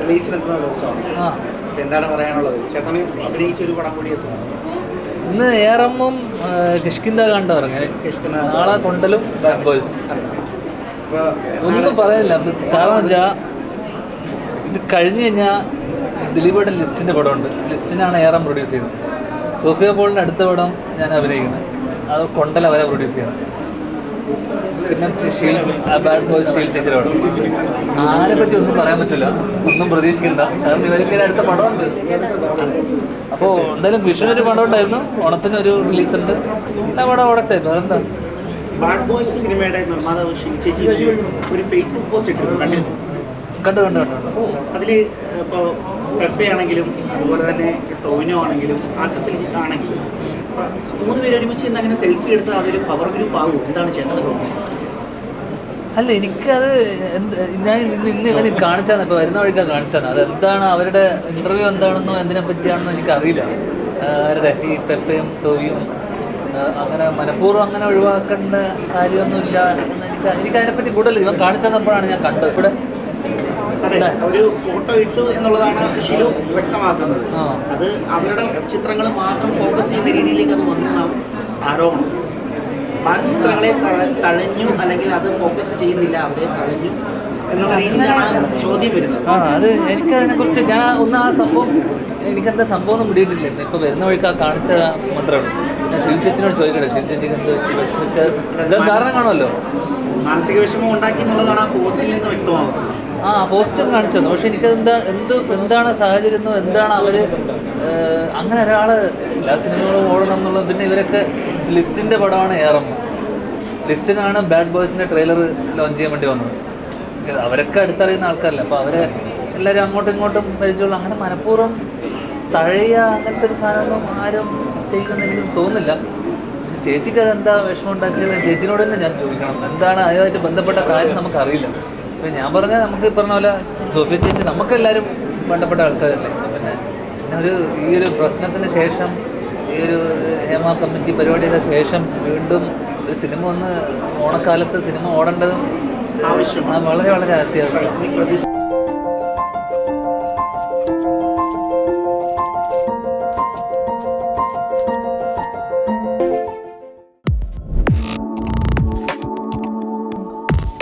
റിലീസിനെത്തുന്ന ദിവസമാണ്. എന്താണ് പറയാനുള്ളത്? ചേട്ടന് അഭിനയിച്ച ഒരു പടം കൂടി എത്തുന്നു. ഇന്ന് ഏറമ്മും കിഷ്കിന്ത കണ്ട പറഞ്ഞ നാളെ കൊണ്ടലും ബാഡ് ബോയ്സ്. ഒന്നും പറയാനില്ല. കാരണം വെച്ചാൽ ഇത് കഴിഞ്ഞ് കഴിഞ്ഞാൽ ദിലീപേട്ടൻ ലിസ്റ്റിൻ്റെ പടമുണ്ട്. ലിസ്റ്റിനാണ് ഏറം പ്രൊഡ്യൂസ് ചെയ്യുന്നത്. സോഫിയ പോളിൻ്റെ അടുത്ത പടം ഞാൻ അഭിനയിക്കുന്നത്. അത് കൊണ്ടൽ അവരെ പ്രൊഡ്യൂസ് ചെയ്യുന്നത്. പിന്നെ ബാഡ് ബോയ്സ് ഷീൽ ചേച്ചിയുടെ പടം. ആരെ പറ്റി ഒന്നും പറയാൻ പറ്റില്ല, ഒന്നും പ്രതീക്ഷിക്കണ്ട. കാരണം ഇവർക്ക് അടുത്ത പടമുണ്ട്. അപ്പോൾ എന്തായാലും വിഷുവിനൊരു പടം ഉണ്ടായിരുന്നു, ഓണത്തിനൊരു റിലീസുണ്ട്. എല്ലാ പടം ഓടട്ടെ, വേറെന്താ. ബാഡ് ബോയ്സ് സിനിമയുടെ നിർമ്മാതാവ് ഷീൽ ചേച്ചി ഒരു ഫേസ്ബുക്ക് പോസ്റ്റ് ഇട്ടു. കണ്ടു. അതിൽ ഇപ്പോൾ പെപ്പയാണെങ്കിലും അതുപോലെ തന്നെ ടോവിനോ ആണെങ്കിലും ആസിഫ് അലി ആണെങ്കിലും 3 പേര് ഒരുമിച്ച് ഇന്ന് അങ്ങനെ സെൽഫി എടുത്താൽ അതൊരു പവർ ഗ്രൂപ്പ് ആകും. എന്താണ് ചേട്ടൻ തോന്നുന്നത്? അല്ല, എനിക്കത് ഞാൻ ഇന്ന് ഇവന് കാണിച്ചാന്ന്, ഇപ്പോൾ വരുന്ന വഴിക്കാണ് കാണിച്ചാന്ന്. അതെന്താണ് അവരുടെ ഇൻ്റർവ്യൂ എന്താണെന്നോ എന്തിനെ പറ്റിയാണെന്നോ എനിക്കറിയില്ല. അവരുടെ ഈ പെപ്പയും ടോവിയും അങ്ങനെ മനഃപൂർവ്വം അങ്ങനെ ഒഴിവാക്കേണ്ട കാര്യമൊന്നുമില്ല എന്ന് എനിക്കതിനെപ്പറ്റി കൂടുതൽ ഇവൻ കാണിച്ചപ്പോഴാണ് ഞാൻ കണ്ടത്. ഇവിടെ ഒരു ഫോട്ടോ ഇട്ടു എന്നുള്ളതാണ് ഷിലു വ്യക്തമാക്കുന്നത്. അത് അവരുടെ ചിത്രങ്ങൾ മാത്രം ഫോക്കസ് ചെയ്യുന്ന രീതിയിലേക്ക് അത് വന്നതാണ് ആരോപണം. ബാക്കി ചിത്രങ്ങളെ തഴഞ്ഞു, അല്ലെങ്കിൽ അത് ഫോക്കസ് ചെയ്യുന്നില്ല, അവരെ തഴഞ്ഞു എന്നുള്ള രീതിയിലാണ് ചോദ്യം വരുന്നത്. അത് എനിക്കതിനെക്കുറിച്ച് ഞാൻ ഒന്ന് ആ സംഭവം എനിക്കെന്താ സംഭവം ഒന്നും പിടിയിട്ടില്ലായിരുന്നു. ഇപ്പോൾ വരുന്ന വഴിക്ക് കാണിച്ച മാത്രമേ ഉള്ളൂ. ഞാൻ ഷീൽ ചേച്ചിനോട് ചോദിക്കട്ടെ, ഷീൽ ചേച്ചിക്ക് എന്ത് വിഷമിച്ച കാരണം കാണുമല്ലോ. മാനസിക വിഷമം ഉണ്ടാക്കി എന്നുള്ളതാണ് ആ പോസ്റ്റിൽ നിന്ന് വ്യക്തമാകുന്നത്. പോസ്റ്റും കാണിച്ചു തന്നു. പക്ഷെ എനിക്കതെന്താ എന്താണ് സാഹചര്യം, എന്താണ് അവർ അങ്ങനെ ഒരാൾ എല്ലാ സിനിമകളും ഓടണം എന്നുള്ളത്. പിന്നെ ഇവരൊക്കെ ലിസ്റ്റിൻ്റെ പടമാണ് ഏറമ്മ. ലിസ്റ്റിനാണ് ബാഡ് ബോയ്സിൻ്റെ ട്രെയിലർ ലോഞ്ച് ചെയ്യാൻ വേണ്ടി വന്നത്. അവരൊക്കെ അടുത്തറിയുന്ന ആൾക്കാരല്ല. അപ്പോൾ അവരെ എല്ലാവരും അങ്ങോട്ടും ഇങ്ങോട്ടും പരിചയമുള്ള, അങ്ങനെ മനഃപൂർവ്വം തഴയുക അങ്ങനത്തെ ഒരു സാധനമൊന്നും ആരും ചെയ്യുമെന്ന് എനിക്ക് തോന്നുന്നില്ല. പിന്നെ ചേച്ചിക്ക് അതെന്താ വിഷമം ഉണ്ടാക്കിയത് ചേച്ചിനോട് തന്നെ ഞാൻ ചോദിക്കണം. എന്താണ് അതുമായിട്ട് ബന്ധപ്പെട്ട കാര്യം നമുക്കറിയില്ല. ഇപ്പം ഞാൻ പറഞ്ഞാൽ നമുക്ക് പറഞ്ഞ പോലെ സോഫിയ ചേച്ചി നമുക്കെല്ലാവരും ബന്ധപ്പെട്ട ആൾക്കാരല്ലേ. പിന്നെ ഈ ഒരു പ്രശ്നത്തിന് ശേഷം, ഈ ഒരു ഹേമ കമ്മിറ്റി പരിപാടിയൊക്കെ ശേഷം വീണ്ടും ഒരു സിനിമ ഓണക്കാലത്ത് സിനിമ ഓടേണ്ടതും വളരെ വളരെ അത്യാവശ്യം.